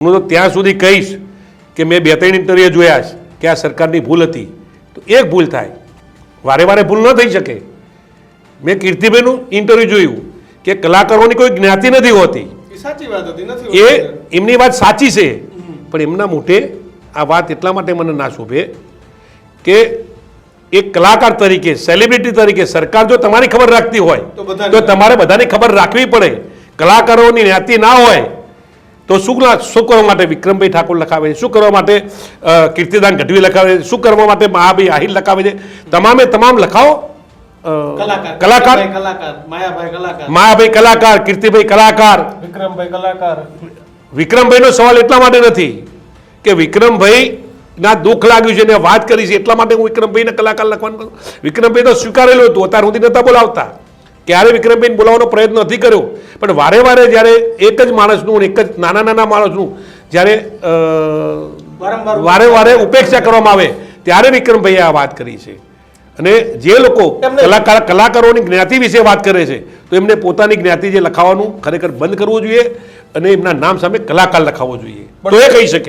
હું તો ત્યાં સુધી કહીશ કે મેં 2-3 ઇન્ટરવ્યુ જોયા છે કે આ સરકારની ભૂલ હતી તો એક ભૂલ થાય, વારે વારે ભૂલ ન થઈ શકે. મેં કીર્તિભાઈનું ઇન્ટરવ્યુ જોયું કે કલાકારોની કોઈ જ્ઞાતિ નથી હોતી. સાચી વાત હતી, નથી એ એમની વાત સાચી છે, પણ એમના મોઢે આ વાત એટલા માટે મને ના શોભે કે એક કલાકાર તરીકે, સેલિબ્રિટી તરીકે સરકાર જો તમારી ખબર રાખતી હોય તો તમારે બધાની ખબર રાખવી પડે. કલાકારોની જ્ઞાતિ ના હોય તો શું કરવા માટે વિક્રમભાઈ ઠાકોર લખાવે છે, શું કરવા માટે કીર્તિદાન ગઢવી લખાવે છે, શું કરવા માટે મહાભાઈ આહિર લખાવે છે. તમામે તમામ લખાવો. કલાકાર માયાભાઈ કલાકાર, કીર્તિભાઈ કલાકાર, વિક્રમભાઈનો સવાલ એટલા માટે નથી કે વિક્રમભાઈ ના દુઃખ લાગ્યું છે ને વાત કરી છે એટલા માટે હું વિક્રમભાઈને કલાકાર લખવાનું કરું. વિક્રમભાઈ તો સ્વીકારેલું હતું, અત્યાર સુધી નતા બોલાવતા, ક્યારે વિક્રમભાઈને બોલાવવાનો પ્રયત્ન નથી કર્યો. પણ વારે વારે જ્યારે એક જ માણસનું, એક જ નાના નાના માણસનું જ્યારે વારે વારે ઉપેક્ષા કરવામાં આવે ત્યારે વિક્રમભાઈએ આ વાત કરી છે. અને જે લોકો કલાકારોની જ્ઞાતિ વિશે વાત કરે છે તો એમને પોતાની જ્ઞાતિ જે લખાવાનું ખરેખર બંધ કરવું જોઈએ અને એમના નામ સામે કલાકાર લખાવવો જોઈએ, તો એ કહી શકે.